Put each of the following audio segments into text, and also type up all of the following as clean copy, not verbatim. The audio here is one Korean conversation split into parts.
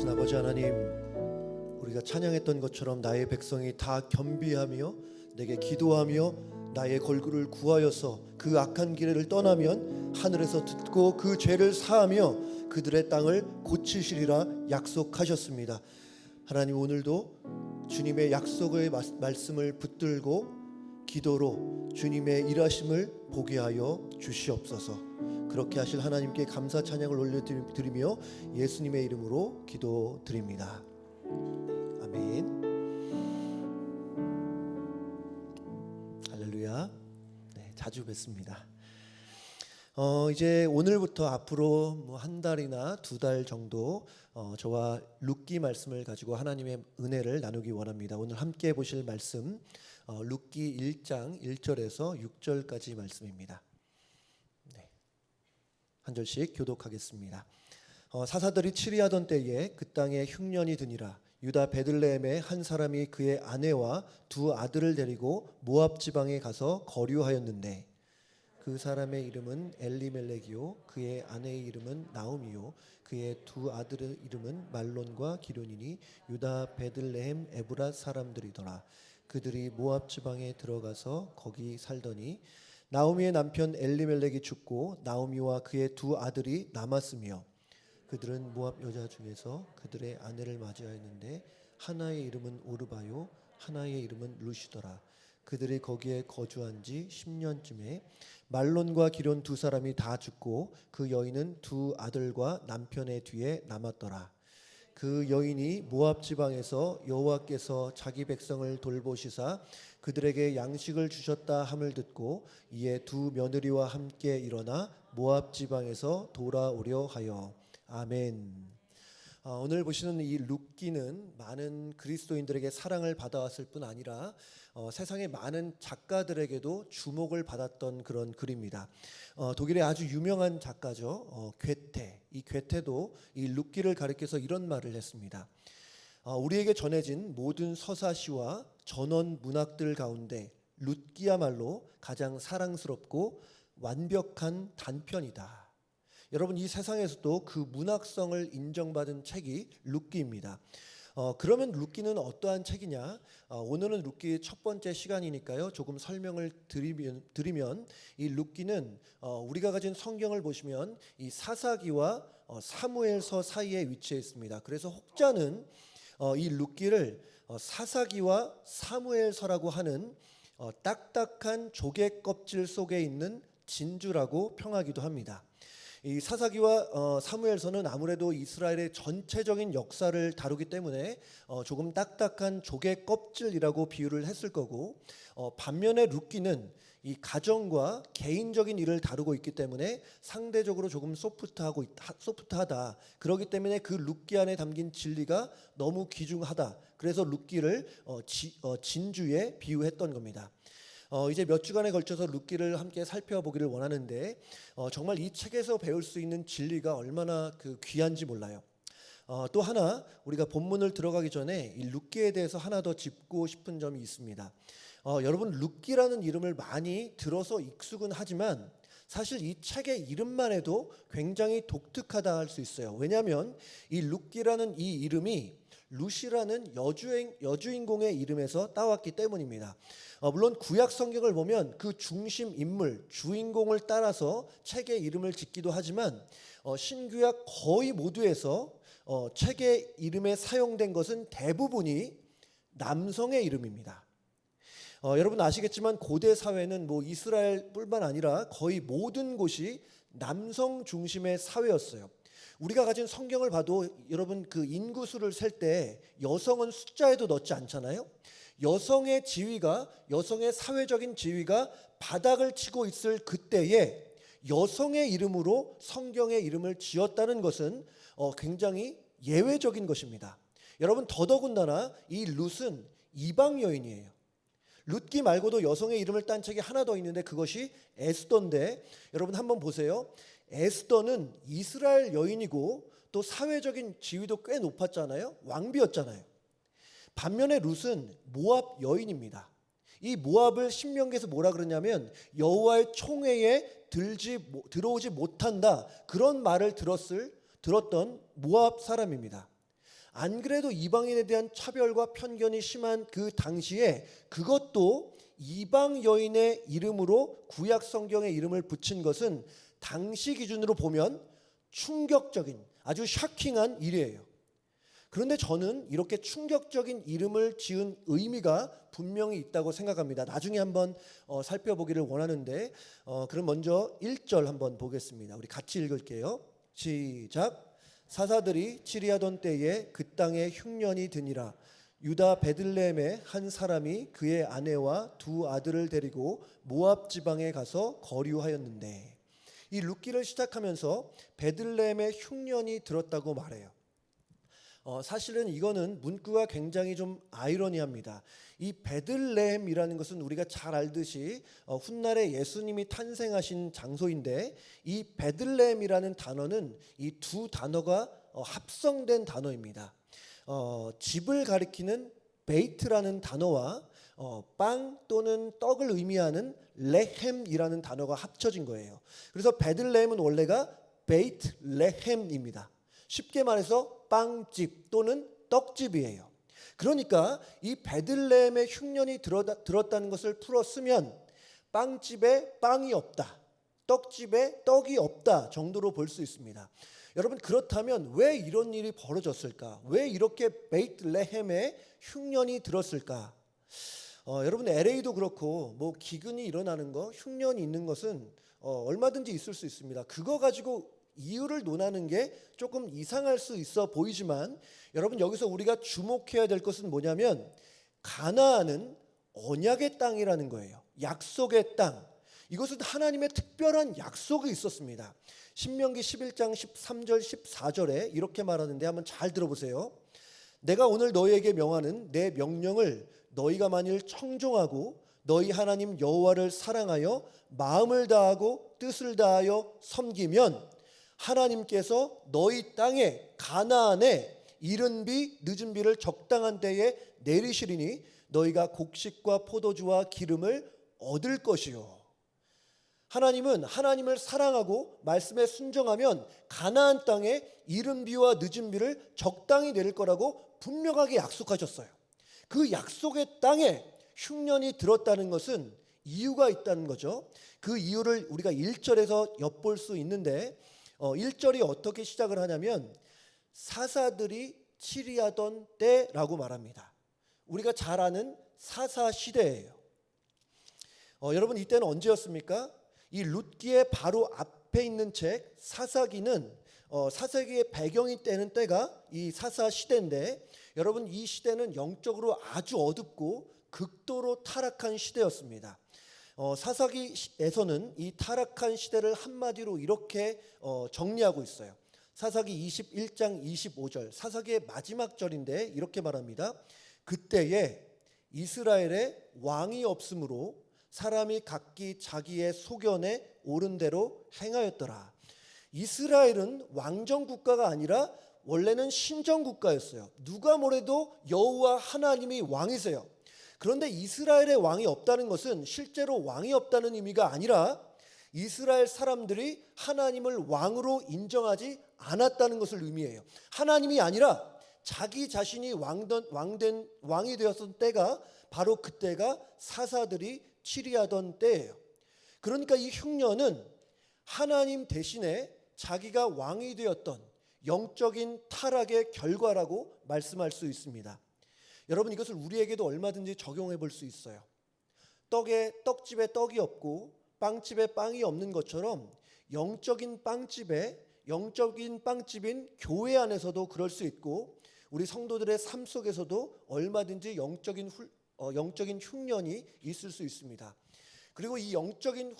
거룩하신 아버지 하나님, 우리가 찬양했던 것처럼 나의 백성이 다 겸비하며 내게 기도하며 나의 걸그를 구하여서 그 악한 길을 떠나면 하늘에서 듣고 그 죄를 사하며 그들의 땅을 고치시리라 약속하셨습니다. 하나님, 오늘도 주님의 약속의 말씀을 붙들고 기도로 주님의 일하심을 보게 하여 주시옵소서. 그렇게 하실 하나님께 감사 찬양을 올려드리며 예수님의 이름으로 기도드립니다. 아멘. 할렐루야. 네, 자주 뵙습니다. 이제 오늘부터 앞으로 한 달이나 두 달 정도 저와 룻기 말씀을 가지고 하나님의 은혜를 나누기 원합니다. 오늘 함께 보실 말씀 룻기 1장 1절에서 6절까지 말씀입니다. 네. 한 절씩 교독하겠습니다. 사사들이 치리하던 때에 그 땅에 흉년이 드니라. 유다 베들레헴의 한 사람이 그의 아내와 두 아들을 데리고 모압 지방에 가서 거류하였는데 그 사람의 이름은 엘리멜렉이요 그의 아내의 이름은 나오미요 그의 두 아들의 이름은 말론과 기련이니 유다 베들레헴 에브랏 사람들이더라. 그들이 모압 지방에 들어가서 거기 살더니 나오미의 남편 엘리멜렉이 죽고 나오미와 그의 두 아들이 남았으며 그들은 모압 여자 중에서 그들의 아내를 맞이하였는데 하나의 이름은 오르바요 하나의 이름은 루시더라. 그들이 거기에 거주한 지 10년쯤에 말론과 기련 두 사람이 다 죽고 그 여인은 두 아들과 남편의 뒤에 남았더라. 그 여인이 모압 지방에서 여호와께서 자기 백성을 돌보시사 그들에게 양식을 주셨다 함을 듣고 이에 두 며느리와 함께 일어나 모압 지방에서 돌아오려 하여. 아멘. 오늘 보시는 이 룻기는 많은 그리스도인들에게 사랑을 받아왔을 뿐 아니라 세상의 많은 작가들에게도 주목을 받았던 그런 글입니다. 독일의 아주 유명한 작가죠. 괴테. 이 괴테도 이 룻기를 가리켜서 이런 말을 했습니다. 우리에게 전해진 모든 서사시와 전원 문학들 가운데 룻기야말로 가장 사랑스럽고 완벽한 단편이다. 여러분, 이 세상에서도 그 문학성을 인정받은 책이 룻기입니다. 그러면 룻기는 어떠한 책이냐? 오늘은 룻기 첫 번째 시간이니까요. 조금 설명을 드리면 이 룻기는 우리가 가진 성경을 보시면 이 사사기와 사무엘서 사이에 위치해 있습니다. 그래서 혹자는 이 룻기를 사사기와 사무엘서라고 하는 딱딱한 조개 껍질 속에 있는 진주라고 평하기도 합니다. 이 사사기와 사무엘서는 아무래도 이스라엘의 전체적인 역사를 다루기 때문에 조금 딱딱한 조개 껍질이라고 비유를 했을 거고, 반면에 룻기는 이 가정과 개인적인 일을 다루고 있기 때문에 상대적으로 조금 소프트하다. 그렇기 때문에 그 룻기 안에 담긴 진리가 너무 귀중하다. 그래서 룻기를 진주에 비유했던 겁니다. 이제 몇 주간에 걸쳐서 룻기를 함께 살펴보기를 원하는데 정말 이 책에서 배울 수 있는 진리가 얼마나 귀한지 몰라요. 또 하나 우리가 본문을 들어가기 전에 이 룻기에 대해서 하나 더 짚고 싶은 점이 있습니다. 여러분, 룻기라는 이름을 많이 들어서 익숙은 하지만 사실 이 책의 이름만 해도 굉장히 독특하다 할 수 있어요. 왜냐하면 이 룻기라는 이 이름이 룻이라는 여주인공의 이름에서 따왔기 때문입니다. 물론 구약 성경을 보면 그 중심 인물, 주인공을 따라서 책의 이름을 짓기도 하지만 신구약 거의 모두에서 책의 이름에 사용된 것은 대부분이 남성의 이름입니다. 여러분 아시겠지만 고대 사회는 이스라엘뿐만 아니라 거의 모든 곳이 남성 중심의 사회였어요. 우리가 가진 성경을 봐도 여러분 그 인구수를 셀 때 여성은 숫자에도 넣지 않잖아요. 여성의 지위가, 여성의 사회적인 지위가 바닥을 치고 있을 그때에 여성의 이름으로 성경의 이름을 지었다는 것은 굉장히 예외적인 것입니다. 여러분, 더더군다나 이 룻은 이방 여인이에요. 룻기 말고도 여성의 이름을 딴 책이 하나 더 있는데 그것이 에스더인데, 여러분 한번 보세요. 에스더는 이스라엘 여인이고 또 사회적인 지위도 꽤 높았잖아요. 왕비였잖아요. 반면에 룻은 모압 여인입니다. 이 모압을 신명기에서 뭐라 그러냐면 여호와의 총회에 들어오지 못한다, 그런 말을 들었던 모압 사람입니다. 안 그래도 이방인에 대한 차별과 편견이 심한 그 당시에 그것도 이방 여인의 이름으로 구약 성경의 이름을 붙인 것은 당시 기준으로 보면 충격적인 아주 샤킹한 일이에요. 그런데 저는 이렇게 충격적인 이름을 지은 의미가 분명히 있다고 생각합니다. 나중에 한번 살펴보기를 원하는데 그럼 먼저 1절 한번 보겠습니다. 우리 같이 읽을게요. 시작. 사사들이 치리하던 때에 그 땅에 흉년이 드니라. 유다 베들레헴의 한 사람이 그의 아내와 두 아들을 데리고 모압 지방에 가서 거류하였는데, 이 룻기를 시작하면서 베들레헴에 흉년이 들었다고 말해요. 사실은 이거는 문구가 굉장히 좀 아이러니합니다. 이 베들레헴이라는 것은 우리가 잘 알듯이 훗날에 예수님이 탄생하신 장소인데, 이 베들레헴이라는 단어는 이 두 단어가 합성된 단어입니다. 집을 가리키는 베이트라는 단어와 빵 또는 떡을 의미하는 레헴이라는 단어가 합쳐진 거예요. 그래서 베들레헴은 원래가 베이트 레헴입니다. 쉽게 말해서 빵집 또는 떡집이에요. 그러니까 이 베들레헴의 흉년이 들었다는 것을 풀어 쓰면 빵집에 빵이 없다, 떡집에 떡이 없다 정도로 볼 수 있습니다. 여러분, 그렇다면 왜 이런 일이 벌어졌을까? 왜 이렇게 베들레헴에 흉년이 들었을까? 여러분, LA도 그렇고 뭐 기근이 일어나는 거, 흉년이 있는 것은 얼마든지 있을 수 있습니다. 그거 가지고 이유를 논하는 게 조금 이상할 수 있어 보이지만, 여러분, 여기서 우리가 주목해야 될 것은 뭐냐면 가나안은 언약의 땅이라는 거예요. 약속의 땅. 이것은 하나님의 특별한 약속이 있었습니다. 신명기 11장 13절 14절에 이렇게 말하는데 한번 잘 들어보세요. 내가 오늘 너희에게 명하는 내 명령을 너희가 만일 청종하고 너희 하나님 여호와를 사랑하여 마음을 다하고 뜻을 다하여 섬기면 하나님께서 너희 땅에 가나안에 이른 비 늦은 비를 적당한 때에 내리시리니 너희가 곡식과 포도주와 기름을 얻을 것이요. 하나님은 하나님을 사랑하고 말씀에 순종하면 가나안 땅에 이른 비와 늦은 비를 적당히 내릴 거라고 분명하게 약속하셨어요. 그 약속의 땅에 흉년이 들었다는 것은 이유가 있다는 거죠. 그 이유를 우리가 1절에서 엿볼 수 있는데 1절이 어떻게 시작을 하냐면 사사들이 치리하던 때라고 말합니다. 우리가 잘 아는 사사시대예요. 여러분, 이때는 언제였습니까? 이 룻기의 바로 앞에 있는 책 사사기는 사사기의 배경이 되는 때가 이 사사시대인데, 여러분, 이 시대는 영적으로 아주 어둡고 극도로 타락한 시대였습니다. 사사기에서는 이 타락한 시대를 한마디로 이렇게 정리하고 있어요. 사사기 21장 25절, 사사기의 마지막 절인데 이렇게 말합니다. 그때에 이스라엘에 왕이 없으므로 사람이 각기 자기의 소견에 옳은 대로 행하였더라. 이스라엘은 왕정 국가가 아니라 원래는 신정 국가였어요. 누가 뭐래도 여호와 하나님이 왕이세요. 그런데 이스라엘의 왕이 없다는 것은 실제로 왕이 없다는 의미가 아니라 이스라엘 사람들이 하나님을 왕으로 인정하지 않았다는 것을 의미해요. 하나님이 아니라 자기 자신이 왕이 되었던 때가 바로 그때가 사사들이 치리하던 때예요. 그러니까 이 흉년은 하나님 대신에 자기가 왕이 되었던 영적인 타락의 결과라고 말씀할 수 있습니다. 여러분, 이것을 우리에게도 얼마든지 적용해 볼 수 있어요. 떡집에 떡이 없고 빵집에 빵이 없는 것처럼 영적인 빵집인 교회 안에서도 그럴 수 있고, 우리 성도들의 삶 속에서도 얼마든지 영적인 흉년이 있을 수 있습니다. 그리고 이 영적인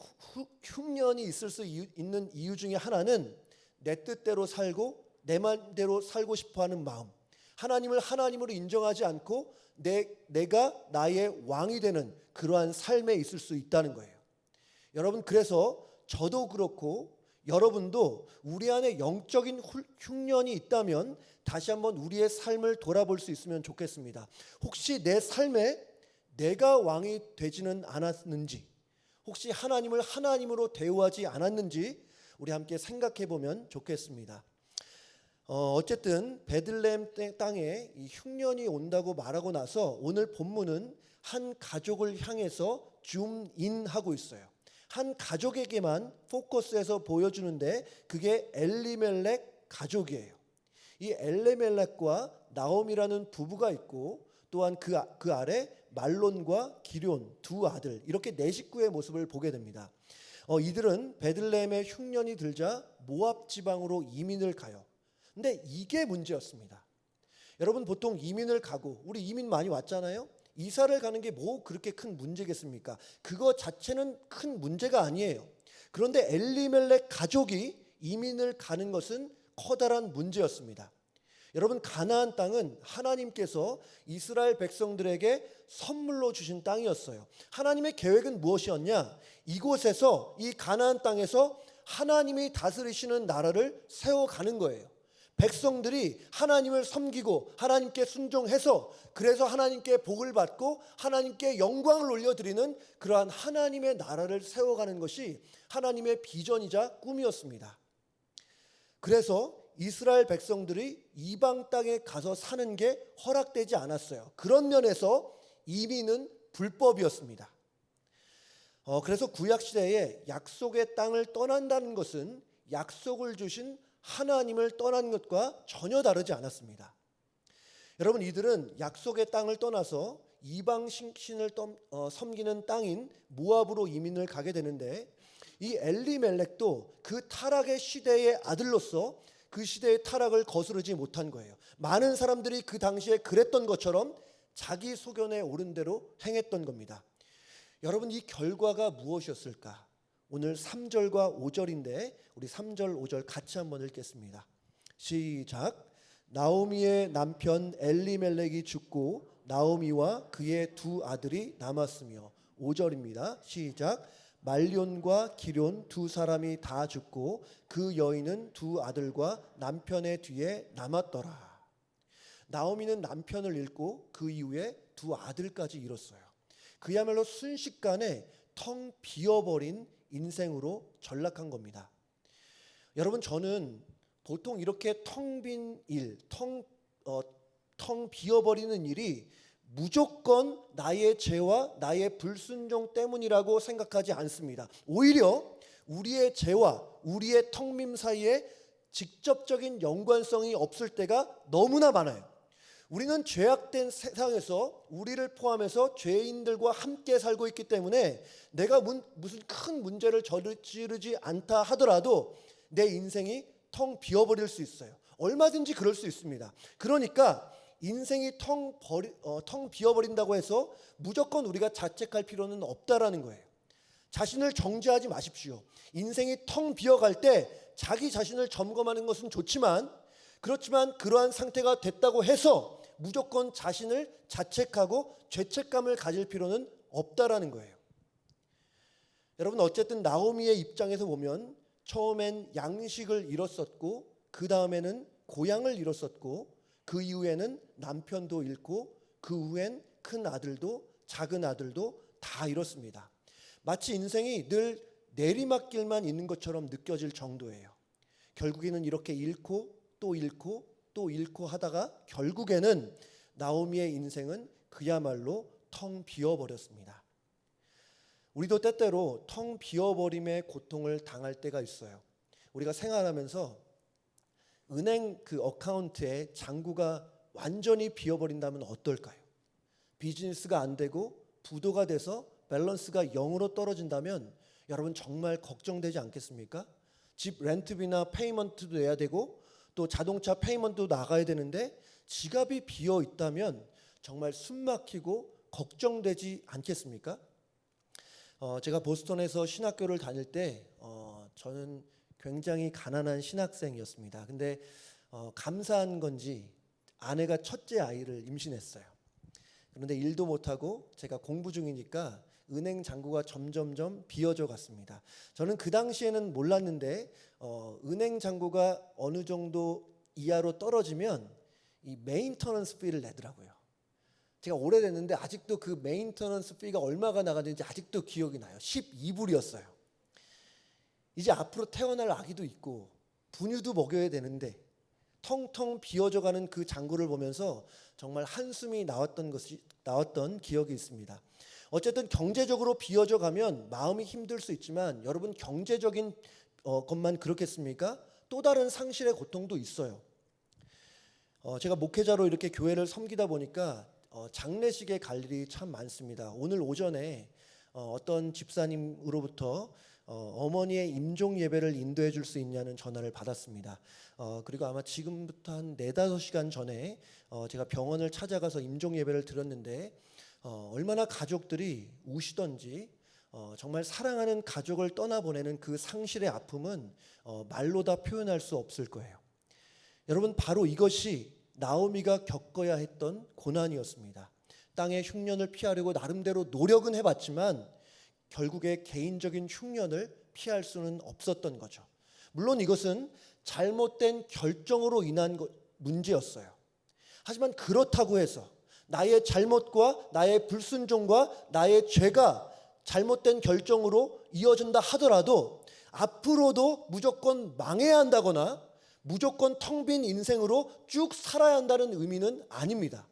흉년이 있을 수 있는 이유 중에 하나는 내 뜻대로 살고 내 마음대로 살고 싶어하는 마음, 하나님을 하나님으로 인정하지 않고 내가 나의 왕이 되는 그러한 삶에 있을 수 있다는 거예요. 여러분, 그래서 저도 그렇고 여러분도 우리 안에 영적인 흉년이 있다면 다시 한번 우리의 삶을 돌아볼 수 있으면 좋겠습니다. 혹시 내 삶에 내가 왕이 되지는 않았는지, 혹시 하나님을 하나님으로 대우하지 않았는지 우리 함께 생각해 보면 좋겠습니다. 어쨌든 베들레헴 땅에 이 흉년이 온다고 말하고 나서 오늘 본문은 한 가족을 향해서 줌인하고 있어요. 한 가족에게만 포커스해서 보여주는데 그게 엘리멜렉 가족이에요. 이 엘리멜렉과 나옴이라는 부부가 있고 또한 그 아래 말론과 기럨 두 아들, 이렇게 네 식구의 모습을 보게 됩니다. 이들은 베들레헴에 흉년이 들자 모압 지방으로 이민을 가요. 근데 이게 문제였습니다. 여러분, 보통 이민을 가고, 우리 이민 많이 왔잖아요. 이사를 가는 게 뭐 그렇게 큰 문제겠습니까? 그거 자체는 큰 문제가 아니에요. 그런데 엘리멜렉 가족이 이민을 가는 것은 커다란 문제였습니다. 여러분, 가나안 땅은 하나님께서 이스라엘 백성들에게 선물로 주신 땅이었어요. 하나님의 계획은 무엇이었냐? 이곳에서, 이 가나안 땅에서 하나님이 다스리시는 나라를 세워가는 거예요. 백성들이 하나님을 섬기고 하나님께 순종해서, 그래서 하나님께 복을 받고 하나님께 영광을 올려드리는 그러한 하나님의 나라를 세워가는 것이 하나님의 비전이자 꿈이었습니다. 그래서 이스라엘 백성들이 이방 땅에 가서 사는 게 허락되지 않았어요. 그런 면에서 이민은 불법이었습니다. 그래서 구약시대에 약속의 땅을 떠난다는 것은 약속을 주신 하나님을 떠난 것과 전혀 다르지 않았습니다. 여러분, 이들은 약속의 땅을 떠나서 이방 신을 섬기는 땅인 모압으로 이민을 가게 되는데, 이 엘리멜렉도 그 타락의 시대의 아들로서 그 시대의 타락을 거스르지 못한 거예요. 많은 사람들이 그 당시에 그랬던 것처럼 자기 소견에 오른 대로 행했던 겁니다. 여러분, 이 결과가 무엇이었을까? 오늘 3절과 5절인데 우리 3절 5절 같이 한번 읽겠습니다. 시작. 나오미의 남편 엘리멜렉이 죽고 나오미와 그의 두 아들이 남았으며, 5절입니다. 시작. 말론과 기럨 두 사람이 다 죽고 그 여인은 두 아들과 남편의 뒤에 남았더라. 나오미는 남편을 잃고 그 이후에 두 아들까지 잃었어요. 그야말로 순식간에 텅 비어버린 인생으로 전락한 겁니다. 여러분, 저는 보통 이렇게 텅 빈 일, 텅 비어버리는 일이 무조건 나의 죄와 나의 불순종 때문이라고 생각하지 않습니다. 오히려 우리의 죄와 우리의 텅 빔 사이에 직접적인 연관성이 없을 때가 너무나 많아요. 우리는 죄악된 세상에서 우리를 포함해서 죄인들과 함께 살고 있기 때문에 내가 무슨 큰 문제를 저지르지 않다 하더라도 내 인생이 텅 비어버릴 수 있어요. 얼마든지 그럴 수 있습니다. 그러니까 인생이 텅 비어버린다고 해서 무조건 우리가 자책할 필요는 없다라는 거예요. 자신을 정죄하지 마십시오. 인생이 텅 비어갈 때 자기 자신을 점검하는 것은 좋지만, 그렇지만 그러한 상태가 됐다고 해서 무조건 자신을 자책하고 죄책감을 가질 필요는 없다라는 거예요. 여러분, 어쨌든 나오미의 입장에서 보면 처음엔 양식을 잃었었고, 그 다음에는 고향을 잃었었고, 그 이후에는 남편도 잃고, 그 후엔 큰 아들도 작은 아들도 다 잃었습니다. 마치 인생이 늘 내리막길만 있는 것처럼 느껴질 정도예요. 결국에는 이렇게 잃고 또 잃고 또 잃고 하다가 결국에는 나오미의 인생은 그야말로 텅 비어버렸습니다. 우리도 때때로 텅 비어버림의 고통을 당할 때가 있어요. 우리가 생활하면서 은행 그 어카운트에 잔고가 완전히 비어버린다면 어떨까요? 비즈니스가 안 되고 부도가 돼서 밸런스가 0으로 떨어진다면 여러분 정말 걱정되지 않겠습니까? 집 렌트비나 페이먼트도 내야 되고 또 자동차 페이먼트도 나가야 되는데 지갑이 비어 있다면 정말 숨막히고 걱정되지 않겠습니까? 제가 보스턴에서 신학교를 다닐 때 저는 굉장히 가난한 신학생이었습니다. 근데 감사한 건지 아내가 첫째 아이를 임신했어요. 그런데 일도 못하고 제가 공부 중이니까 은행 잔고가 점점점 비어져 갔습니다. 저는 그 당시에는 몰랐는데 은행 잔고가 어느 정도 이하로 떨어지면 이 메인터넌스 피를 내더라고요. 제가 오래됐는데 아직도 그 메인터넌스 피가 얼마가 나가는지 아직도 기억이 나요. 12불이었어요. 이제 앞으로 태어날 아기도 있고 분유도 먹여야 되는데 텅텅 비어져가는 그 장구를 보면서 정말 한숨이 나왔던 기억이 있습니다. 어쨌든 경제적으로 비어져 가면 마음이 힘들 수 있지만 여러분, 경제적인 것만 그렇겠습니까? 또 다른 상실의 고통도 있어요. 제가 목회자로 이렇게 교회를 섬기다 보니까 장례식에 갈 일이 참 많습니다. 오늘 오전에 어떤 집사님으로부터 어머니의 임종 예배를 인도해 줄 수 있냐는 전화를 받았습니다. 그리고 아마 지금부터 한 4-5시간 전에 제가 병원을 찾아가서 임종 예배를 드렸는데 얼마나 가족들이 우시던지, 정말 사랑하는 가족을 떠나보내는 그 상실의 아픔은 말로 다 표현할 수 없을 거예요. 여러분, 바로 이것이 나오미가 겪어야 했던 고난이었습니다. 땅의 흉년을 피하려고 나름대로 노력은 해봤지만 결국에 개인적인 흉년을 피할 수는 없었던 거죠. 물론 이것은 잘못된 결정으로 인한 문제였어요. 하지만 그렇다고 해서 나의 잘못과 나의 불순종과 나의 죄가 잘못된 결정으로 이어진다 하더라도 앞으로도 무조건 망해야 한다거나 무조건 텅 빈 인생으로 쭉 살아야 한다는 의미는 아닙니다.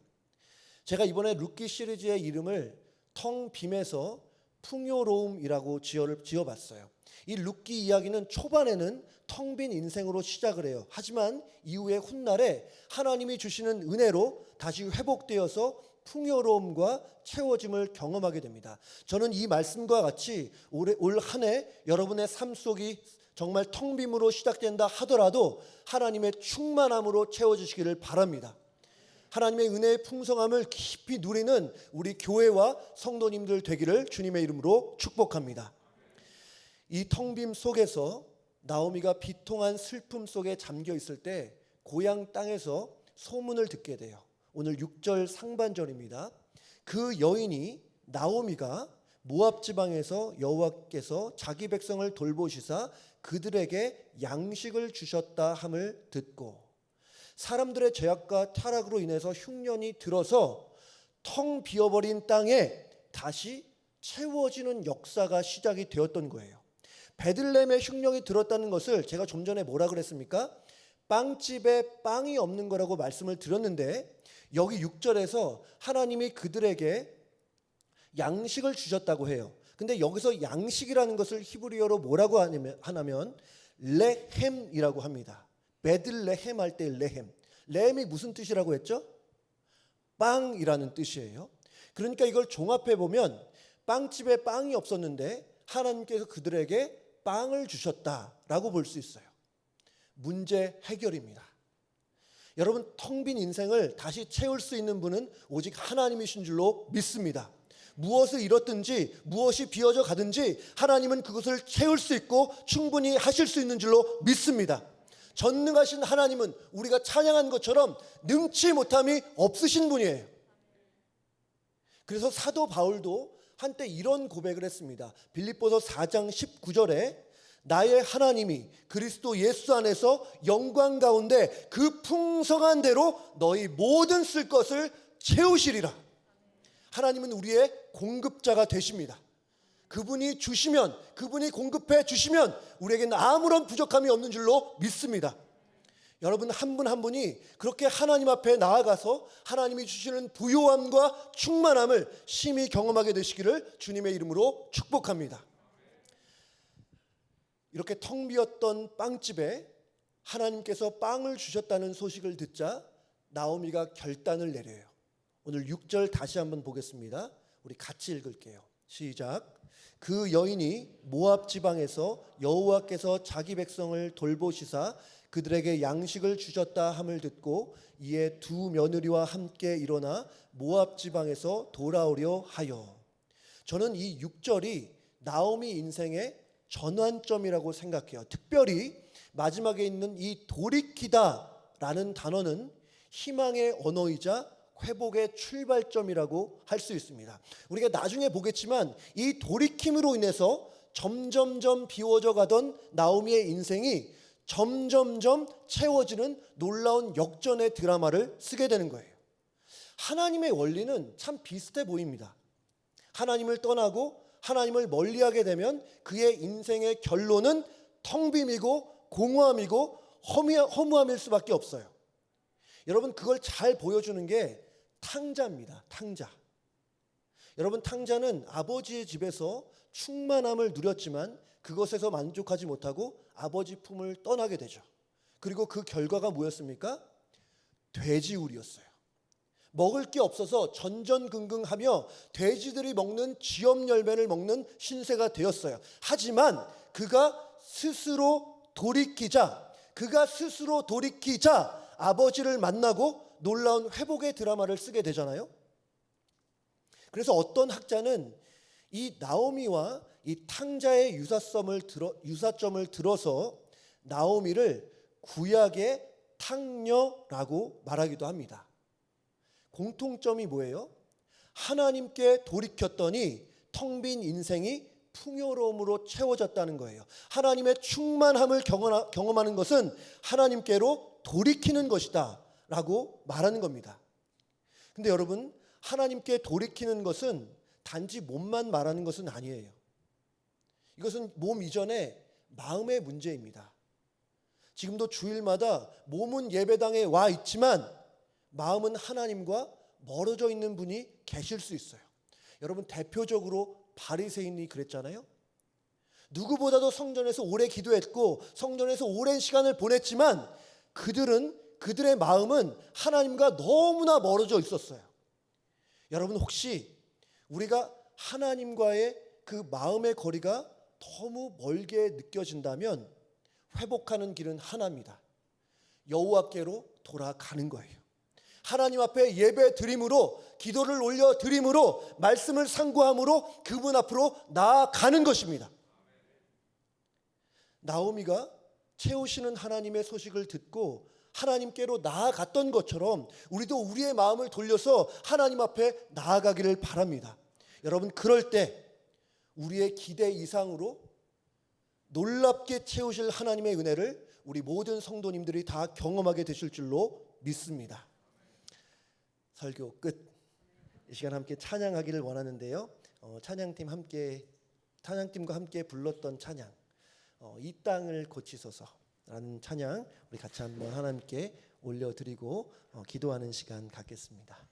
제가 이번에 룻기 시리즈의 이름을 텅 빔에서 풍요로움이라고 지어봤어요. 이 룻기 이야기는 초반에는 텅 빈 인생으로 시작을 해요. 하지만 이후에 훗날에 하나님이 주시는 은혜로 다시 회복되어서 풍요로움과 채워짐을 경험하게 됩니다. 저는 이 말씀과 같이 올 한 해 여러분의 삶 속이 정말 텅 빔으로 시작된다 하더라도 하나님의 충만함으로 채워주시기를 바랍니다. 하나님의 은혜의 풍성함을 깊이 누리는 우리 교회와 성도님들 되기를 주님의 이름으로 축복합니다. 이 텅 빔 속에서 나오미가 비통한 슬픔 속에 잠겨 있을 때 고향 땅에서 소문을 듣게 돼요. 오늘 6절 상반절입니다. 그 여인이 나오미가 모압 지방에서 여호와께서 자기 백성을 돌보시사 그들에게 양식을 주셨다 함을 듣고, 사람들의 죄악과 타락으로 인해서 흉년이 들어서 텅 비어버린 땅에 다시 채워지는 역사가 시작이 되었던 거예요. 베들레헴에 흉년이 들었다는 것을 제가 좀 전에 뭐라 그랬습니까? 빵집에 빵이 없는 거라고 말씀을 드렸는데, 여기 6절에서 하나님이 그들에게 양식을 주셨다고 해요. 근데 여기서 양식이라는 것을 히브리어로 뭐라고 하냐면 레헴이라고 합니다. 베들레헴 할 때 레헴. 레헴이 무슨 뜻이라고 했죠? 빵이라는 뜻이에요. 그러니까 이걸 종합해 보면 빵집에 빵이 없었는데 하나님께서 그들에게 빵을 주셨다라고 볼 수 있어요. 문제 해결입니다. 여러분, 텅 빈 인생을 다시 채울 수 있는 분은 오직 하나님이신 줄로 믿습니다. 무엇을 잃었든지 무엇이 비어져 가든지 하나님은 그것을 채울 수 있고 충분히 하실 수 있는 줄로 믿습니다. 전능하신 하나님은 우리가 찬양한 것처럼 능치 못함이 없으신 분이에요. 그래서 사도 바울도 한때 이런 고백을 했습니다. 빌립보서 4장 19절에 나의 하나님이 그리스도 예수 안에서 영광 가운데 그 풍성한 대로 너희 모든 쓸 것을 채우시리라. 하나님은 우리의 공급자가 되십니다. 그분이 주시면, 그분이 공급해 주시면 우리에게는 아무런 부족함이 없는 줄로 믿습니다. 여러분, 한 분 한 분이 그렇게 하나님 앞에 나아가서 하나님이 주시는 부요함과 충만함을 심히 경험하게 되시기를 주님의 이름으로 축복합니다. 이렇게 텅 비었던 빵집에 하나님께서 빵을 주셨다는 소식을 듣자 나오미가 결단을 내려요. 오늘 6절 다시 한번 보겠습니다. 우리 같이 읽을게요. 시작. 그 여인이 모압 지방에서 여호와께서 자기 백성을 돌보시사 그들에게 양식을 주셨다 함을 듣고 이에 두 며느리와 함께 일어나 모압 지방에서 돌아오려 하여. 저는 이 6절이 나오미 인생의 전환점이라고 생각해요. 특별히 마지막에 있는 이 돌이키다라는 단어는 희망의 언어이자 회복의 출발점이라고 할 수 있습니다. 우리가 나중에 보겠지만 이 돌이킴으로 인해서 점점점 비워져 가던 나오미의 인생이 점점점 채워지는 놀라운 역전의 드라마를 쓰게 되는 거예요. 하나님의 원리는 참 비슷해 보입니다. 하나님을 떠나고 하나님을 멀리하게 되면 그의 인생의 결론은 텅 빔이고 공허함이고 허무함일 수밖에 없어요. 여러분, 그걸 잘 보여주는 게 탕자입니다. 탕자. 여러분, 탕자는 아버지의 집에서 충만함을 누렸지만 그것에서 만족하지 못하고 아버지 품을 떠나게 되죠. 그리고 그 결과가 뭐였습니까? 돼지우리였어요. 먹을 게 없어서 전전긍긍하며 돼지들이 먹는 쥐염 열매를 먹는 신세가 되었어요. 하지만 그가 스스로 돌이키자 아버지를 만나고 놀라운 회복의 드라마를 쓰게 되잖아요. 그래서 어떤 학자는 이 나오미와 이 탕자의 유사점을 들어서 나오미를 구약의 탕녀라고 말하기도 합니다. 공통점이 뭐예요? 하나님께 돌이켰더니 텅 빈 인생이 풍요로움으로 채워졌다는 거예요. 하나님의 충만함을 경험하는 것은 하나님께로 돌이키는 것이다 라고 말하는 겁니다. 근데 여러분, 하나님께 돌이키는 것은 단지 몸만 말하는 것은 아니에요. 이것은 몸 이전에 마음의 문제입니다. 지금도 주일마다 몸은 예배당에 와 있지만 마음은 하나님과 멀어져 있는 분이 계실 수 있어요. 여러분, 대표적으로 바리새인이 그랬잖아요. 누구보다도 성전에서 오래 기도했고 성전에서 오랜 시간을 보냈지만 그들의 마음은 하나님과 너무나 멀어져 있었어요. 여러분, 혹시 우리가 하나님과의 그 마음의 거리가 너무 멀게 느껴진다면 회복하는 길은 하나입니다. 여호와께로 돌아가는 거예요. 하나님 앞에 예배 드림으로, 기도를 올려 드림으로, 말씀을 상고함으로 그분 앞으로 나아가는 것입니다. 나오미가 채우시는 하나님의 소식을 듣고 하나님께로 나아갔던 것처럼 우리도 우리의 마음을 돌려서 하나님 앞에 나아가기를 바랍니다. 여러분, 그럴 때 우리의 기대 이상으로 놀랍게 채우실 하나님의 은혜를 우리 모든 성도님들이 다 경험하게 되실 줄로 믿습니다. 설교 끝. 이 시간 함께 찬양하기를 원하는데요. 찬양팀과 함께 불렀던 찬양, 이 땅을 고치소서라는 찬양 우리 같이 한번 하나님께 올려드리고 기도하는 시간 갖겠습니다.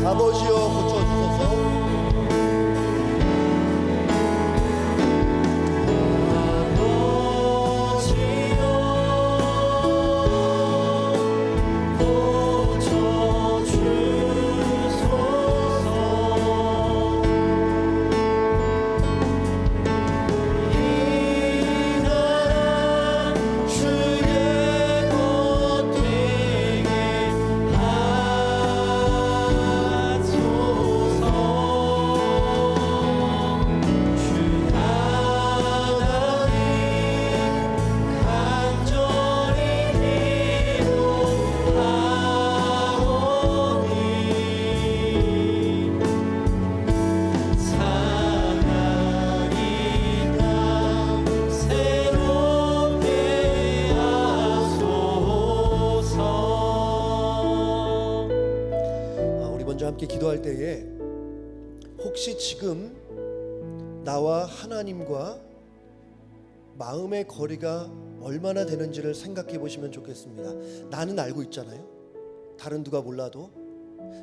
아버지여 고쳐주소서. 먼저 함께 기도할 때에 혹시 지금 나와 하나님과 마음의 거리가 얼마나 되는지를 생각해 보시면 좋겠습니다. 나는 알고 있잖아요. 다른 누가 몰라도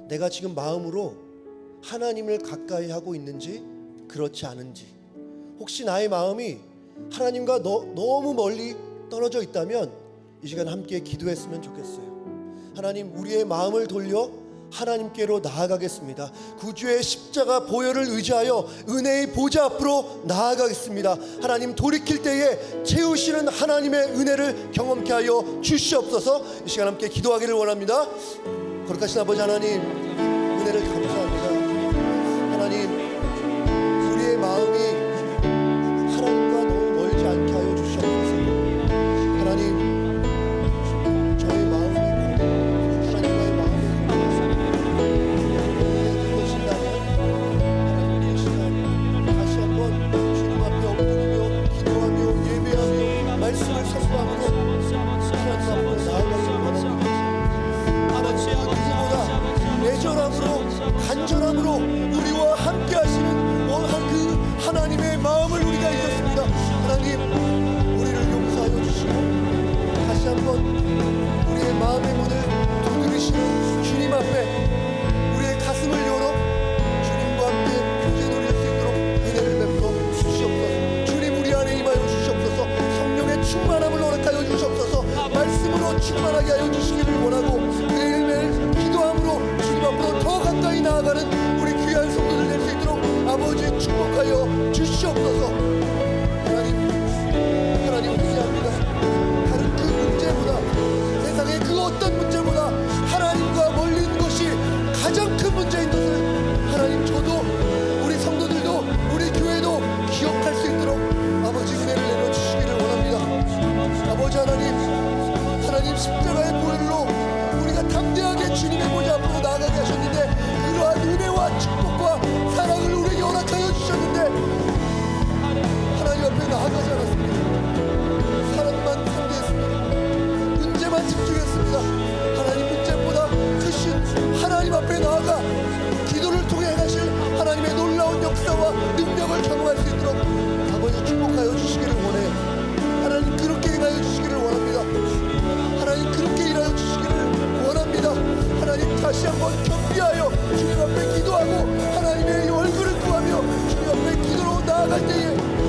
내가 지금 마음으로 하나님을 가까이 하고 있는지 그렇지 않은지, 혹시 나의 마음이 하나님과 너무 멀리 떨어져 있다면 이 시간 함께 기도했으면 좋겠어요. 하나님, 우리의 마음을 돌려 하나님께로 나아가겠습니다. 구주의 십자가 보혈을 의지하여 은혜의 보좌 앞으로 나아가겠습니다. 하나님, 돌이킬 때에 채우시는 하나님의 은혜를 경험케 하여 주시옵소서. 이 시간 함께 기도하기를 원합니다. 거룩하신 아버지 하나님, 은혜를 감사합니다. 하나님, 우리의 마음이 하나님과 너무 멀지 않게 하여 주시옵소서. 하나님, 저의 마음이 하나님과의 마음이 그것이라면 하나님, 이 시간 다시 한번 주님 앞에 엎드리며 기도하며 예배하며 말씀을 선포함으로 하나님 앞으로 나아가기를 원합니다. 아버지, 누구보다 애절함으로 간절함으로 우리와 함께 하시는 그 하나님의 마음을 우리가 잊었습니다. 하나님, 우리를 용서하여 주시고 다시 한번 우리의 마음의 문을 두드리시는 주님 앞에 우리의 가슴을 열어 주님과 함께 교제 누릴 수 있도록 은혜를 베풀어 주시옵소서. 주님, 우리 안에 임하여 주시옵소서. 성령의 충만함을 허락하여 주시옵소서. 말씀으로 충만하게 하여 주시기를 원하고 매일매일 기도함으로 주님 앞으로 더 가까이 나아가는 우리 귀한 성도들 될 수 있도록 아버지 축복하여 주시옵소서. 하나님 의지합니다. 다른 그 문제보다, 세상의 그 어떤 문제보다 하나님과 멀리 있는 것이 가장 큰 문제인 것을 하나님, 저도 우리 성도들도 우리 교회도 기억할 수 있도록 아버지 은혜를 내려주시기를 원합니다. 아버지 하나님, 십자가의 보혈로 우리가 담대하게 주님의 보좌 앞으로 나아가게 하셨는데, 그러한 은혜와 축복과 사랑을 우리에게 허락하여 주셨는데 하나님 앞에 나아가지 않았습니다. 사랑만 상대했습니다. 문제만 집중했습니다. 하나님, 문제보다 크신 하나님 앞에 나아가 기도를 통해 행하실 하나님의 놀라운 역사와 능력을 경험할 수 있도록 아버지 축복하여 주시기를 원해요. 하나님, 그렇게 행하여 주시기를 원합니다. 하나님, 그렇게 일하여 주시기를 원합니다. 하나님, 다시 한번 겸비하여 주님 앞에 기도하고 하나님의 얼굴을 구하며 주님 앞에 기도로 나아갈 때에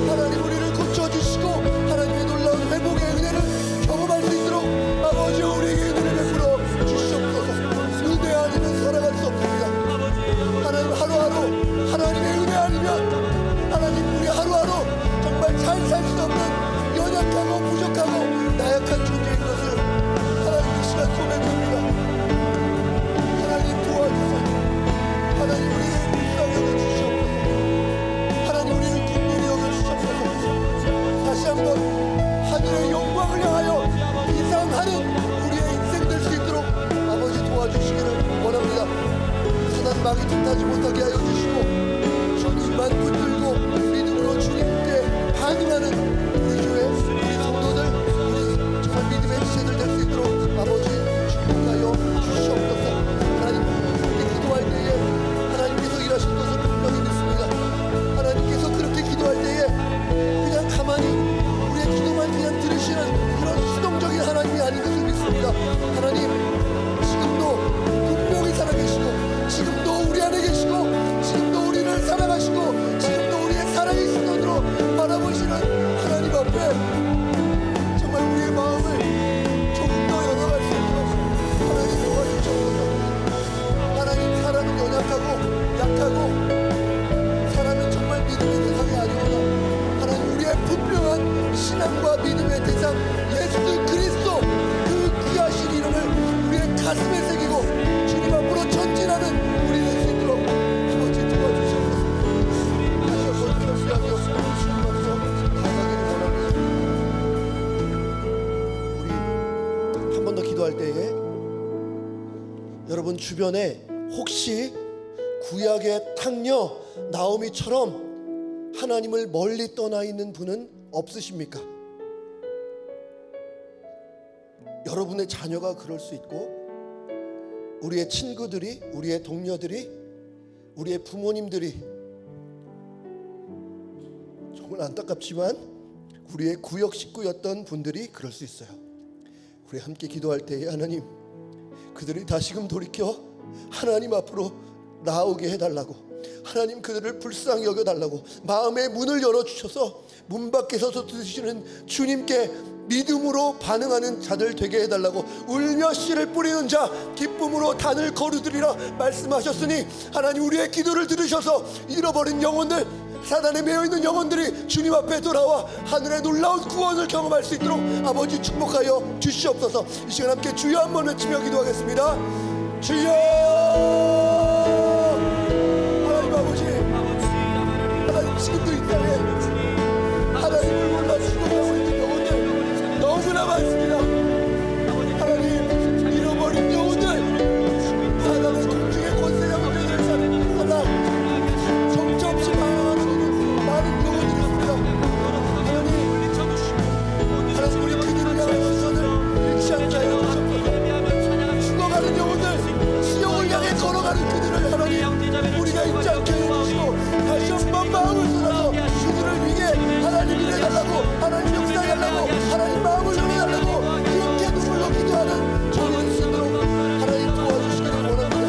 하나님, 우리를 고쳐주시고 하나님의 놀라운 회복의 은혜를 경험할 수 있도록 아버지, 우리에게 은혜를 베풀어 주시옵소서. 은혜 아니면 살아갈 수 없습니다. 하나님, 하루하루 하나님의 은혜 아니면 하나님, 우리 하루하루 정말 잘 살 수 없는 연약하고 부족하고 나약한 존재인 것을 하나님, 이 시간 고백합니다. 하나님, 도와주세요. 하나님, 우리를 불쌍히 여겨주시옵소서. 하나님, 우리를 긍휼히 여겨주시옵소서. 다시 한번 하늘의 영광을 향하여 비상하는 우리의 인생 될 수 있도록 아버지 도와주시기를 원합니다. 선한 막이 틈타지 못하게 하여 주시고 주님만 붙들고 믿음으로 주님께 반응하는 우리 교회, 우리 성도들, 우리 정말 믿음의 지체들 될 수 있도록 아버지 축복하여 주시옵소서. 하나님, 그렇게 기도할 때에 하나님께서 일하실 것을 분명히 믿습니다. 하나님께서 그렇게 기도할 때에 그냥 가만히 우리의 기도만 그냥 들으시는 그런 수동적인 하나님이 아닌 것을 믿습니다. 하나님, 지금도 분명히 살아계시고 지금도 우리 안에 계시고 지금도 우리를 사랑하시고 지금도 우리의 살아계신 눈으로 바라보시는 하나님 앞에 정말 우리의 마음을 조금 더 열어갈 수 있도록 하나님 도와주시옵소서. 하나님, 사람은 연약하고 약하고 사람은 정말 믿음의 대상이 아니오나 하나님, 우리의 분명한 신앙과 믿음의 대상 예수 그리스도, 그 귀하신 이름을 우리의 가슴에 새기고 주님 앞으로 전진하는 우리 될 수 있도록 아버지 도와주시옵소서. 다시 한번 겸비하며 주님 앞으로 나아가기를 원합니다. 우리 한 번 더 기도할 때에 여러분 주변에 혹시 구약의 탕녀 나오미처럼 하나님을 멀리 떠나 있는 분은 없으십니까? 여러분의 자녀가 그럴 수 있고 우리의 친구들이, 우리의 동료들이, 우리의 부모님들이 정말 안타깝지만 우리의 구역 식구였던 분들이 그럴 수 있어요. 우리 함께 기도할 때에 하나님, 그들이 다시금 돌이켜 하나님 앞으로 나오게 해달라고, 하나님 그들을 불쌍히 여겨달라고 마음의 문을 열어주셔서 문 밖에서 드시는 주님께 믿음으로 반응하는 자들 되게 해달라고, 울며 씨를 뿌리는 자 기쁨으로 단을 거두리라 말씀하셨으니 하나님 우리의 기도를 들으셔서 잃어버린 영혼들, 사단에 매여있는 영혼들이 주님 앞에 돌아와 하늘의 놀라운 구원을 경험할 수 있도록 아버지 축복하여 주시옵소서. 이 시간 함께 주여 한번 외치며 기도하겠습니다. 주여! 하나님 아버지, 하나님 지금도 이 땅에 하나님을 몰라 죽어가고 있는 영혼들 너무나 많습니다. 하나님, 잃어버린 영혼들, 사단의 공중의 권세가 무대를 사는 사단, 정처 없이 많은 영혼들이 있습니다. 하나님 우리 그들을 향한 시선을 잃지 않게 하여 주옵소서. 죽어가는 영혼들, 지옥을 향해 걸어가는 그들을 하나님 우리가 잊지 않게 해주시고 다시 한번 마음을 쏟아서 그들을 위해 하나님 일해달라고, 하나님 역사해달라고, 하나님 마음을 열어달라고 이렇게 눈물로 기도하는 저희들 수 있도록 하나님 도와주시기를 원합니다.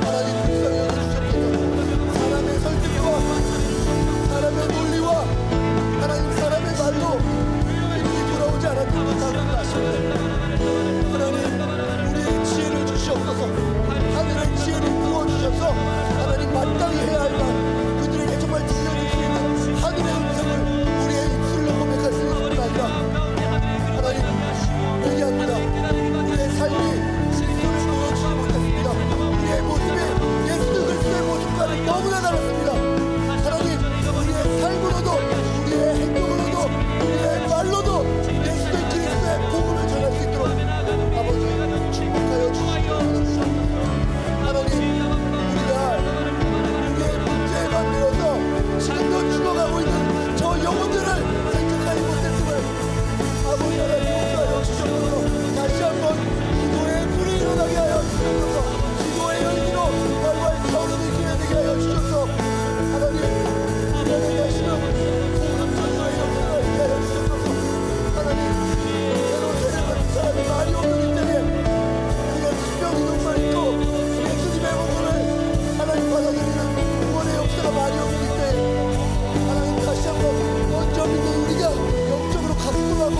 하나님 불쌍히 여겨주셨소서. 사람의 설득과 사람의 논리와 하나님 사람의 말로 이들이 돌아오지 않았던 것 같습니다. 하나님 우리의 지혜를 주시옵소서. 하늘의 지혜를 부어주셔서 하나님 마땅히 해야 할 말, 그들에게 정말 들려줄 수 있는 하늘의 음성을 우리의 입술로 고백할 수 있는 분 아니라 하나님 회개합니다. 우리의 삶이 진수를 보여주지 못했습니다. 우리의 모습이 예수 그리스도의 모습과는 너무나 다릅니다. 하나님 우리의 삶으로도, 우리의 행동으로도, 우리의 말로도 예수 그리스도의 복음을 전할 수 있도록 아버지 축복하여 주시기 바랍니다. 하나님 우리가 우리의 문제에 만들어서 지금도 죽어가고 있는 저 영혼들을 생각하지 못했음을 아버지 하나님 용서하여 주시옵소서. 다시 한번 기도의 불이 일어나게 하여 주시옵소서. 기도의 열기로 활활 타오르는 기회 되게 하여 주셔서 하나님 우리에게 다시는 복음 전도의 역사가 있게 하여 주시옵소서. 하나님 새로 세례받은 사람이 말이 없는 이때에 우리가 신명기도만 있고 예수님의 복음을 하나님 받아들이는 구원의 역사가 말이 없는 이때에 하나님 다시 한번 먼저 믿는 우리가 영적으로 각성하고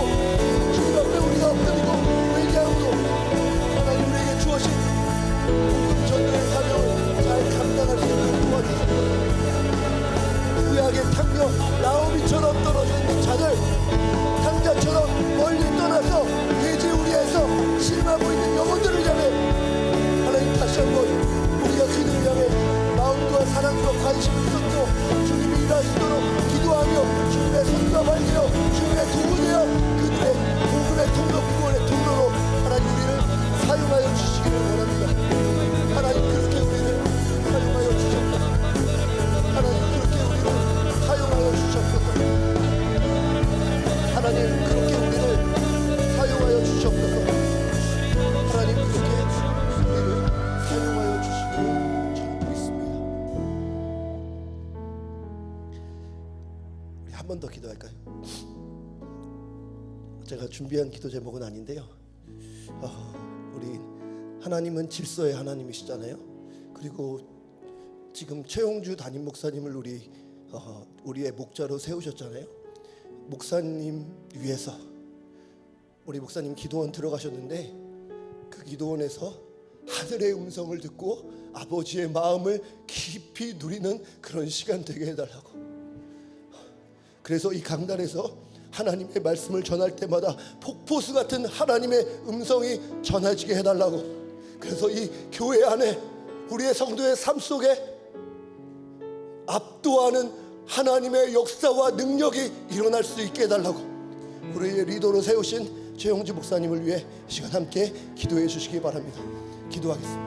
주님 앞에 우리가 엎드리고 회개하고 하나님 우리에게 주어진 복음 전도의 사명을 잘 감당할 수 있도록 도와주시옵소서. 구약의 탕녀 나오미처럼 떨어져 있는 자들, 탕자처럼 멀리 떠나서 대제 우리에서 실망하고 있는 영혼들을 향해 하나님 다시 한번 우리가 그들을 향해 마음과 사랑과 관심을 쏟고 주님이 일하시도록 기도하며 주님의 손과 발리어 주님의 도구되어 그들의 복음의 통로, 구원의 통로로 하나님 우리를 사용하여 주시기를 원합니다. 하나님 그렇게 우리를 사용하여 주셨소서. 하나님 그렇게 우리를 사용하여 주셨소서. 하나님 그렇게 우리를 사용하여 주셨소서. 하나님 그렇게 우리를 사용하여 주시기를 저는 믿습니다. 우리 한 번 더 기도할까요? 제가 준비한 기도 제목은 아닌데요. 우리 하나님은 질서의 하나님이시잖아요. 그리고 지금 최홍주 담임 목사님을 우리의 목자로 세우셨잖아요. 목사님 위해서 우리 목사님 기도원 들어가셨는데 그 기도원에서 하늘의 음성을 듣고 아버지의 마음을 깊이 누리는 그런 시간 되게 해달라고. 그래서 이 강단에서 하나님의 말씀을 전할 때마다 폭포수 같은 하나님의 음성이 전해지게 해달라고. 그래서 이 교회 안에 우리의 성도의 삶 속에 압도하는 하나님의 역사와 능력이 일어날 수 있게 해달라고 우리의 리더로 세우신 최영주 목사님을 위해 이 시간 함께 기도해 주시기 바랍니다. 기도하겠습니다.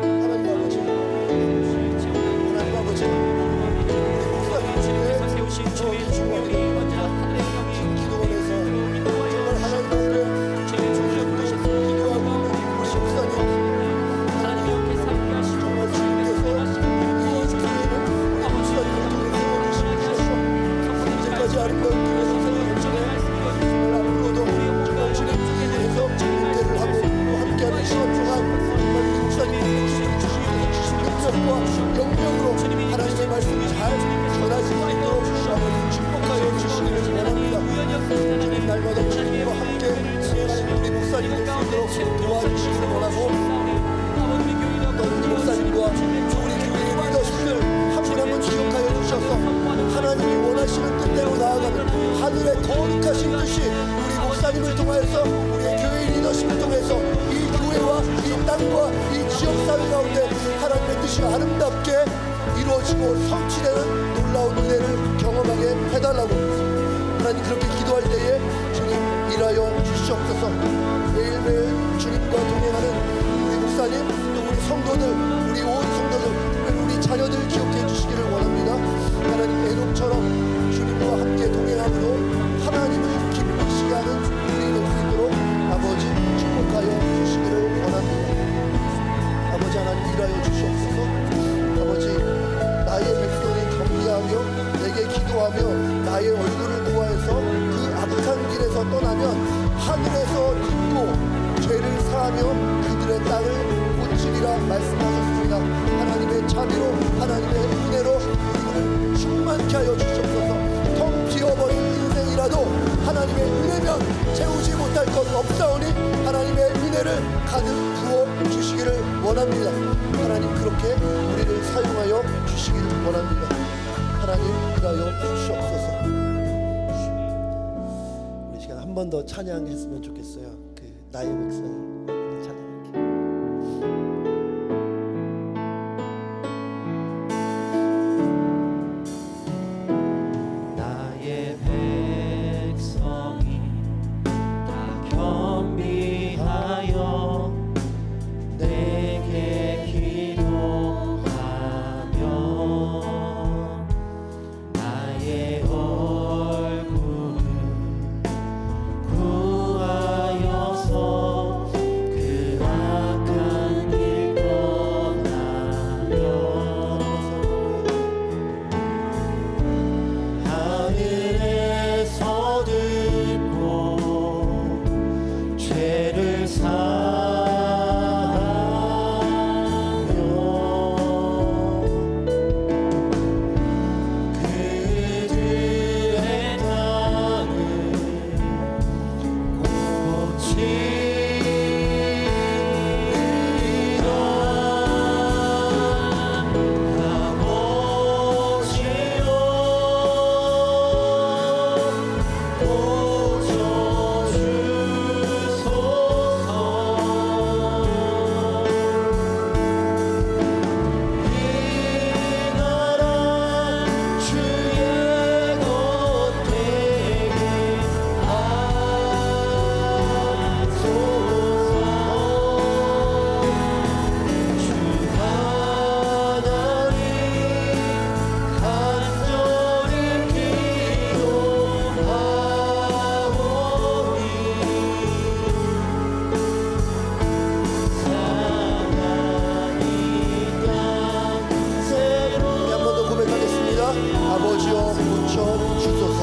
하나님 아버지, 하나님 아버지, 우리 목사님 위해 세우신 저기 중앙에 기도원에서 정말 하나님 앞에 기도하고 있는 우리 목사님 능력으로 하나님의 말씀을 잘 전할 수 있도록 아버지 축복하여 주시기를 원합니다. 주님 날마다 주님과 함께 진행하는 우리 목사님들 수 있도록 도와주시기를 원하고 또 우리 목사님과 우리 교회의 리더십들 한 분 한 분 기억하여 주셔서 하나님이 원하시는 뜻대로 나아가는 하늘의 거룩하신 뜻이 우리 목사님을 통하여서 우리의 교회 리더십을 통해서 이 교회와 이 땅과 이 지역사회 가운데 하나님의 뜻이 아름답게 이루어지고 성취되는 놀라운 은혜를 경험하게 해달라고 하나님 그렇게 기도할 때에 주님 일하여 주시옵소서. 매일매일 주님과 동행하는 우리 목사님 또 우리 성도들 우리 온 성도들 특별히 우리 자녀들 기억해 주시기를 원합니다. 하나님 애독처럼 주님과 함께 동행함으로 하나님을 기쁘시게 하는 우리 될 수 있도록 아버지 축복하여 주시기를 원합니다. 아버지 하나님 일하여 주시옵소서. 아버지 나의 백성이 경배하며 내게 기도하며 나의 얼굴을 보아해서 그 악한 길에서 떠나면 하늘에서 듣고 죄를 사하며 그들의 땅을 고치리라 말씀하셨습니다. 하나님의 자비로 하나님의 은혜로 우리를 충만케 하여 주시옵소서. 텅 비어버린 인생이라도 하나님의 은혜면 채우지 못할 것 없사오니 하나님의 은혜를 가득 부어 주시기를 원합니다. 하나님 그렇게 우리를 사용하여 주시기를 원합니다. 하나님 일하여 주시옵소서. 우리 시간 한 번 더 찬양했으면 좋겠어요. 그 나의 백성 찬양할게요. 나의 백성이 다 겸비하여 내게 기도하며 나의 얼굴을 구하여서 그 악한 길 떠나며 하늘에서 듣고 죄를 사하며 그들의 땅을 고치리라. 아버지여 이 나라 주의 것 되게 하소서. 주 하나님 간절히 기도하오니 우리 한 번 더 고백하겠습니다. 아버지여 고쳐 주소서.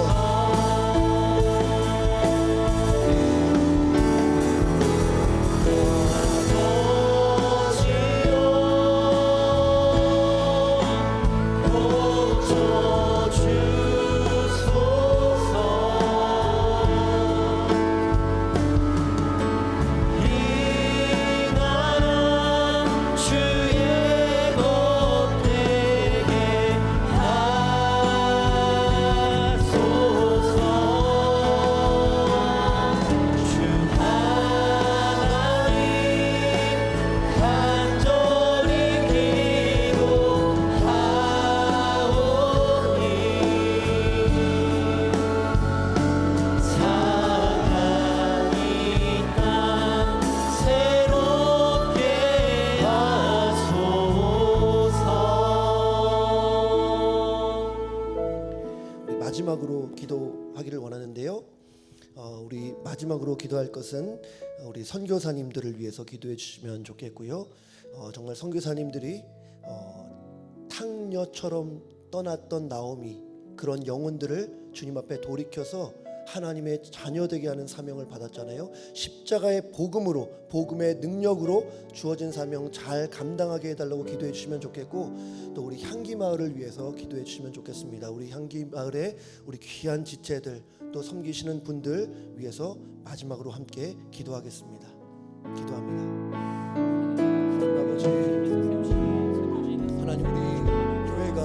마지막으로 기도하기를 원하는데요. 우리 마지막으로 기도할 것은 우리 선교사님들을 위해서 기도해 주시면 좋겠고요. 정말 선교사님들이 탕녀처럼 떠났던 나오미 그런 영혼들을 주님 앞에 돌이켜서 하나님의 자녀 되게 하는 사명을 받았잖아요. 십자가의 복음으로, 복음의 능력으로 주어진 사명 잘 감당하게 해달라고 기도해 주시면 좋겠고, 또 우리 향기 마을을 위해서 기도해 주시면 좋겠습니다. 우리 향기 마을에 우리 귀한 지체들, 또 섬기시는 분들 위해서 마지막으로 함께 기도하겠습니다. 기도합니다. 하나님 아버지, 하나님 우리 교회가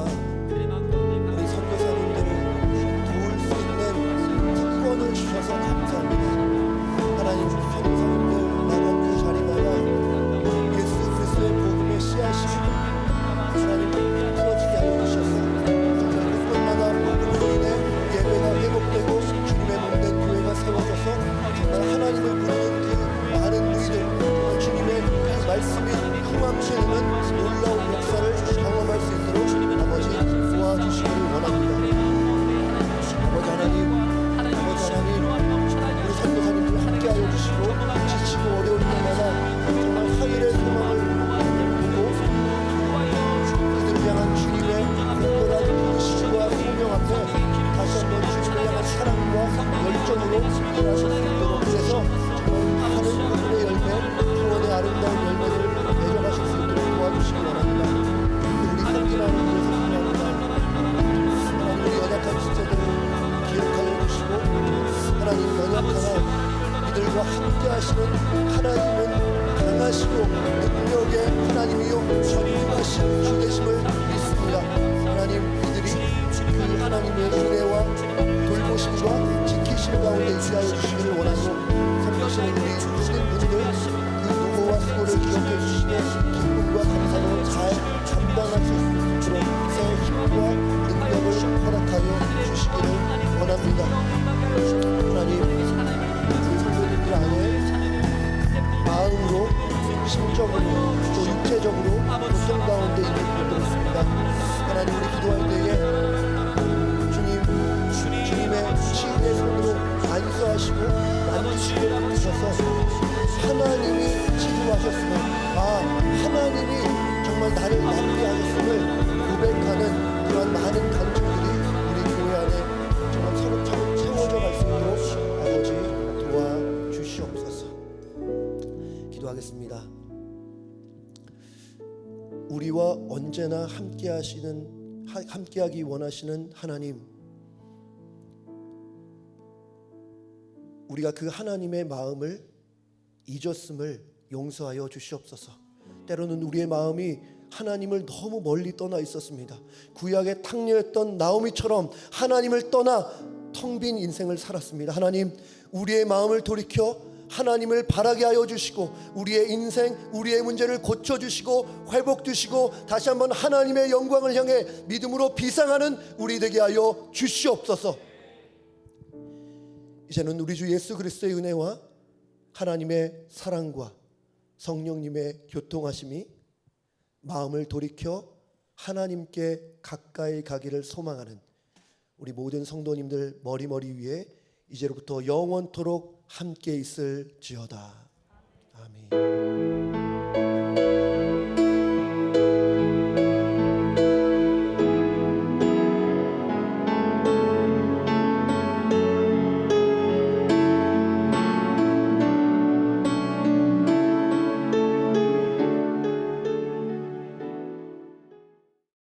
우리 선교사님들을 도울 수 있는 특권을 주셔서 감사합니다. 하나님 선교사님들 나간 그 자리마다 예수 그리스도의 복음의 씨앗이 하나님 풀어지게 하여 주셔서 정말 그곳마다 복음으로 인해 예배가 회복되고 주님의 몸된 교회가 세워져서 정말 하나님을 부르는 그 많은 누이들, 정말 주님의 그 말씀이 흥황시에는 놀라운 역사를 경험할 수 있도록 아버지 도와주시기를 원합니다. 아버지 하나님, 우리 선교사님들 함께하여 주시고, 지치고 어려울 때마다 정말 하늘의 소망을 보고 그들을 향한 주님의 공고한 의식과 소명 앞에 다시 한번 주님을 향한 사랑과 열정으로 일하실 수 있도록, 그래서 정말 하늘 그분의 열매, 구원의 아름다운 열매를 맺어가실 수 있도록 도와주시기 원합니다. 우리 향기만을 위해서 기도합니다. 하나님 우리 연약한 지체들을 기억하여 주시고, 하나님 연약한 이들과 함께 하시는 하나님은 강하시고 능력의 하나님이요 전능하신 주 되심을 믿습니다. 하나님 이들이 그 하나님의 은혜와 돌보심과 지키심 가운데 있하여 주시기를 원하고, 섬기시는 우리 모든 분들 그 노고와 수고를 기억해 주시고 기쁨과 감사로 잘 감당할 수 있도록 새 힘과 능력을 허락하여 주시기를 원합니다. 하나님 우리 성도님들 안에 마음으로, 심적으로, 또 육체적으로 고통 가운데 있는 분들 있습니다. 하나님 우리 기도할 때에 주님의 치유의 손으로 안수하시고 만지시고 붙으셔서 하나님이 치유하셨음을, 하나님이 정말 나를 낫게 하셨음을 고백하는 그런 많은 간증들이 우리 교회 안에 정말 차곡차곡 채워져 갈 수 있도록 아버지 도와주시옵소서. 기도하겠습니다. 우리와 언제나 함께하기 원하시는 하나님, 우리가 그 하나님의 마음을 잊었음을 용서하여 주시옵소서. 때로는 우리의 마음이 하나님을 너무 멀리 떠나 있었습니다. 구약의 탕녀였던 나오미처럼 하나님을 떠나 텅 빈 인생을 살았습니다. 하나님 우리의 마음을 돌이켜 하나님을 바라게 하여 주시고, 우리의 인생, 우리의 문제를 고쳐주시고 회복주시고 다시 한번 하나님의 영광을 향해 믿음으로 비상하는 우리 되게 하여 주시옵소서. 이제는 우리 주 예수 그리스도의 은혜와 하나님의 사랑과 성령님의 교통하심이 마음을 돌이켜 하나님께 가까이 가기를 소망하는 우리 모든 성도님들 머리 위에 이제로부터 영원토록 함께 있을지어다. 아멘.